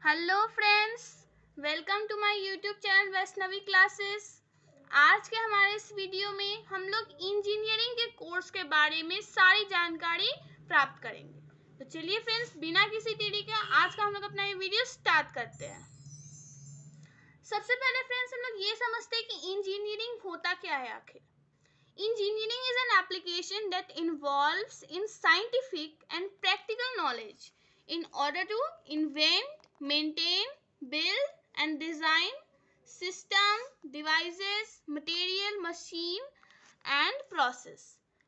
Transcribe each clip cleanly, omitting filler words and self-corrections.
Hello friends, welcome to my YouTube channel Vaishnavi classes. आज के हमारे इस वीडियो में हम लोग इंजीनियरिंग के कोर्स के बारे में सारी जानकारी प्राप्त करेंगे। तो चलिए फ्रेंड्स, बिना किसी देरी के आज का हम लोग अपना ये वीडियो स्टार्ट करते हैं। सबसे पहले फ्रेंड्स हम लोग ये समझते हैं कि इंजीनियरिंग होता क्या है आखिर। Engineering is an application that involves in scientific and practical knowledge in order to invent, maintain, build and design system, devices, material, machine and process।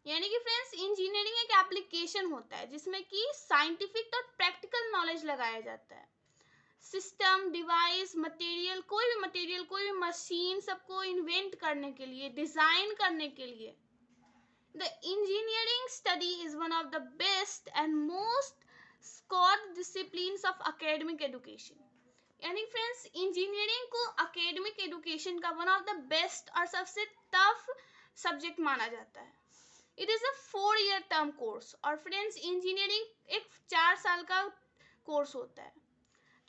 यानी कि फ्रेंड्स इंजीनियरिंग एक एप्लीकेशन होता है जिसमें कि साइंटिफिक और प्रैक्टिकल नॉलेज लगाया जाता है। सिस्टम, डिवाइस, मटेरियल, कोई भी मशीन सबको इन्वेंट करने के लिए, डिजाइन करने के लिए। The engineering study is one of the best and most sought disciplines of academic education। यानी फ्रेंड्स इंजीनियरिंग को एकेडमिक एजुकेशन का वन ऑफ द बेस्ट और सबसे टफ सब्जेक्ट माना जाता है। It is a 4-year term course और friends engineering एक 4 साल का कोर्स होता है।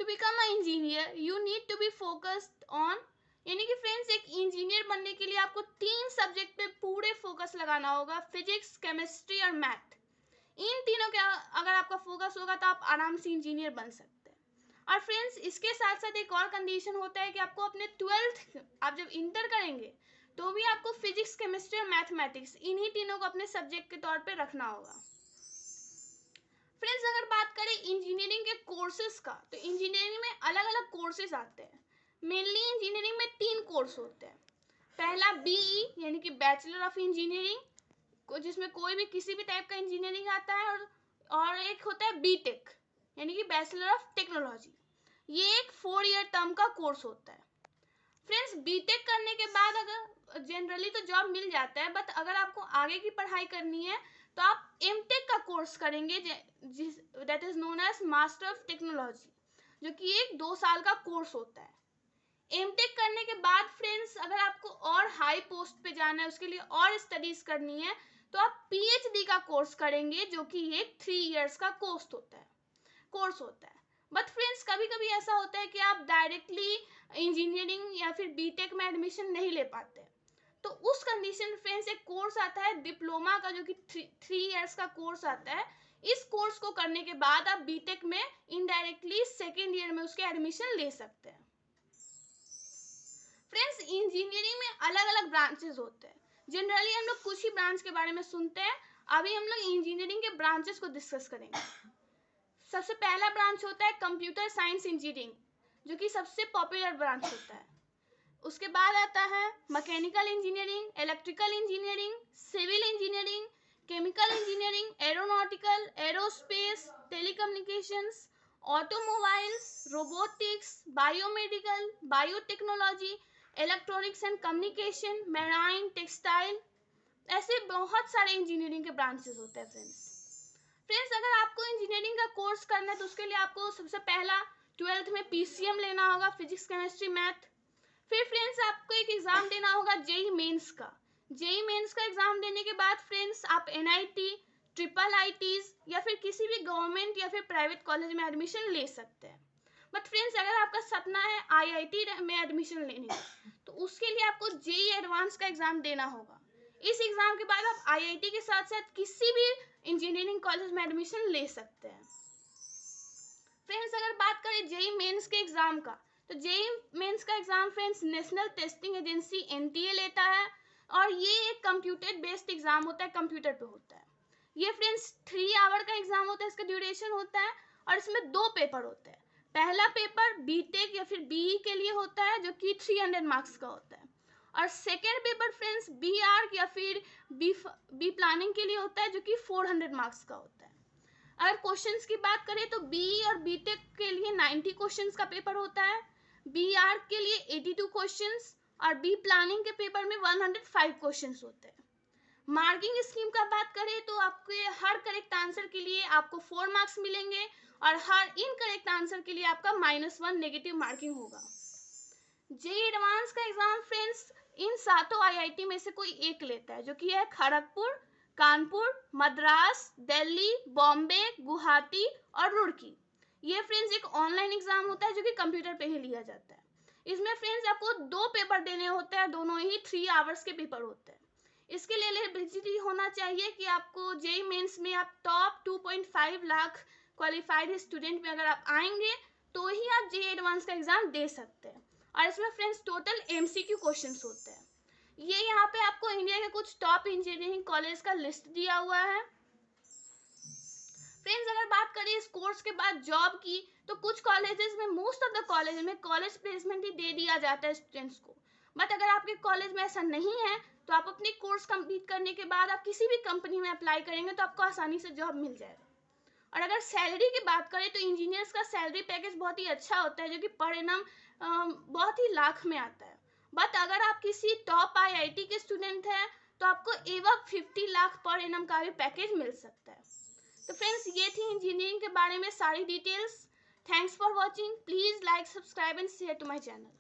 To become an engineer, you need to be focused on, यानी कि फ्रेंड्स एक इंजीनियर बनने के लिए आपको 3 सब्जेक्ट पे पूरे फोकस लगाना होगा, फिजिक्स, केमिस्ट्री और मैथ। इन तीनों के अगर आपका फोकस होगा तो आप आराम से इंजीनियर बन सकते हैं। और फ्रेंड्स इसके साथ साथ एक और कंडीशन होता है कि आपको अपने 12th आप जब इंटर करेंगे तो भी आपको फिजिक्स, केमिस्ट्री और मैथमेटिक्स इन्हीं तीनों को अपने सब्जेक्ट के तौर पे रखना होगा। फ्रेंड्स अगर बात करें इंजीनियरिंग के कोर्सेज का, तो इंजीनियरिंग में अलग अलग कोर्सेज आते हैं। मेनली इंजीनियरिंग में 3 कोर्स होते हैं। पहला बीई यानी कि बैचलर ऑफ इंजीनियरिंग, जिसमें कोई भी किसी भी टाइप का इंजीनियरिंग आता है, और एक होता है बीटेक यानी कि बैचलर ऑफ टेक्नोलॉजी। ये एक 4-year टर्म का कोर्स होता है। फ्रेंड्स बीटेक करने के बाद अगर जनरली तो जॉब मिल जाता है, बट अगर आपको आगे की पढ़ाई करनी है तो आप एमटेक का कोर्स करेंगे, that is known as master of technology, जो कि एक 2 साल का कोर्स होता है। एमटेक करने के बाद फ्रेंड्स अगर आपको और हाई पोस्ट पे जाना है, उसके लिए और स्टडीज करनी है, तो आप पीएचडी का कोर्स करेंगे, जो कि एक 3 years का कोर्स होता है। बट फ्रेंड्स कभी कभी ऐसा होता है कि आप डायरेक्टली इंजीनियरिंग या फिर बीटेक में एडमिशन नहीं ले पाते, तो उस कंडीशन में फ्रेंड्स एक कोर्स आता है डिप्लोमा का, जो कि 3 years का कोर्स आता है। इस कोर्स को करने के बाद आप बीटेक में इनडायरेक्टली 2nd year में उसके एडमिशन ले सकते हैं। फ्रेंड्स इंजीनियरिंग में अलग अलग ब्रांचेस होते हैं। जनरली हम लोग कुछ ही ब्रांच के बारे में सुनते हैं। अभी हम लोग इंजीनियरिंग के ब्रांचेस को डिस्कस करेंगे। सबसे पहला ब्रांच होता है कंप्यूटर साइंस इंजीनियरिंग, जो कि सबसे पॉपुलर ब्रांच होता है। उसके बाद आता है mechanical engineering, electrical engineering, civil engineering, chemical engineering, aeronautical, aerospace, telecommunications, automobiles, robotics, biomedical, biotechnology, electronics and communication, marine, textile, ऐसे बहुत सारे इंजीनियरिंग के ब्रांचेस होते हैं। फ्रेंड्स अगर आपको इंजीनियरिंग का कोर्स करना है तो उसके लिए आपको सबसे पहला 12th में पीसीएम लेना होगा, फिजिक्स, केमिस्ट्री, मैथ। फिर फ्रेंड्स आपको एक एग्जाम देना होगा जेई मेंस का। जेई मेंस का एग्जाम देने के बाद फ्रेंड्स आप एनआईटी, ट्रिपल आईटीज या फिर किसी भी गवर्नमेंट या फिर प्राइवेट कॉलेज में एडमिशन ले सकते हैं। बट फ्रेंड्स अगर आपका सपना है आईआईटी में एडमिशन लेने का, तो उसके लिए आपको जेई एडवांस का एग्जाम देना होगा। इस एग्जाम के बाद आप आईआईटी के साथ साथ किसी भी इंजीनियरिंग कॉलेज में एडमिशन ले सकते हैं। फ्रेंड्स अगर बात करें जेई मेंस के एग्जाम का, तो जेई मेंस का exam friends national testing agency NTA लेता है, और ये एक कंप्यूटर बेस्ड एग्जाम होता है, कंप्यूटर पे होता है। ये फ्रेंड्स 3 आवर का एग्जाम होता है, इसका ड्यूरेशन होता है, और इसमें 2 पेपर होते हैं। पहला पेपर बीटेक या फिर बीई के लिए होता है, जो कि 300 मार्क्स का होता है, और second paper friends B arch या फिर बी प्लानिंग के लिए होता है, जो कि 400 मार्क्स का होता है। अगर क्वेश्चंस की बात करें तो बीई और बीटेक के लिए 90 क्वेश्चंस का पेपर होता है, बी आर्क के लिए 82 क्वेश्चंस, और बी प्लानिंग के पेपर में 105 क्वेश्चंस होते हैं। मार्किंग स्कीम का बात करें तो आपके हर करेक्ट आंसर के लिए आपको 4 मार्क्स मिलेंगे, और हर इनकरेक्ट आंसर के लिए आपका -1 नेगेटिव मार्किंग होगा। जेई एडवांस का एग्जाम फ्रेंड्स इन 7 आईआईटी में से कोई एक लेता है, जो कि है खड़गपुर, कानपुर, मद्रास, दिल्ली, बॉम्बे, गुवाहाटी और रुड़की। ये फ्रेंड्स एक ऑनलाइन एग्जाम होता है जो कि कंप्यूटर पे ही लिया जाता है। इसमें फ्रेंड्स आपको 2 पेपर देने होते हैं, दोनों ही 3 आवर्स के पेपर होते हैं। इसके लिए एलिजिबिलिटी होना चाहिए कि आपको जेईई मेंस में आप टॉप 2.5 लाख क्वालिफाइड स्टूडेंट में अगर आप आएंगे तो ही आप जेईई एडवांस का एग्जाम दे सकते हैं। और इसमें फ्रेंड्स टोटल एमसीक्यू क्वेश्चंस होते हैं। ये यहाँ पे आपको इंडिया के कुछ टॉप इंजीनियरिंग कॉलेज का लिस्ट दिया हुआ है। फ्रेंड्स अगर बात करें इस कोर्स के बाद जॉब की, तो कुछ कॉलेजेस में, मोस्ट ऑफ द कॉलेज में कॉलेज प्लेसमेंट ही दे दिया जाता है स्टूडेंट्स को। बट अगर आपके कॉलेज में ऐसा नहीं है तो आप अपनी कोर्स कंप्लीट करने के बाद आप किसी भी कंपनी में अप्लाई करेंगे तो आपको आसानी से जॉब मिल जाएगा। और अगर सैलरी की बात करें तो इंजीनियर्स का सैलरी पैकेज बहुत ही अच्छा होता है, जो कि पर एनम बहुत ही लाख में आता है। बट अगर आप किसी टॉप आईआईटी के स्टूडेंट हैं तो आपको एवं 50 लाख पर एनम का भी पैकेज मिल सकता है। तो फ्रेंड्स ये थी इंजीनियरिंग के बारे में सारी details. Thanks for watching. Please like, subscribe and share to my channel.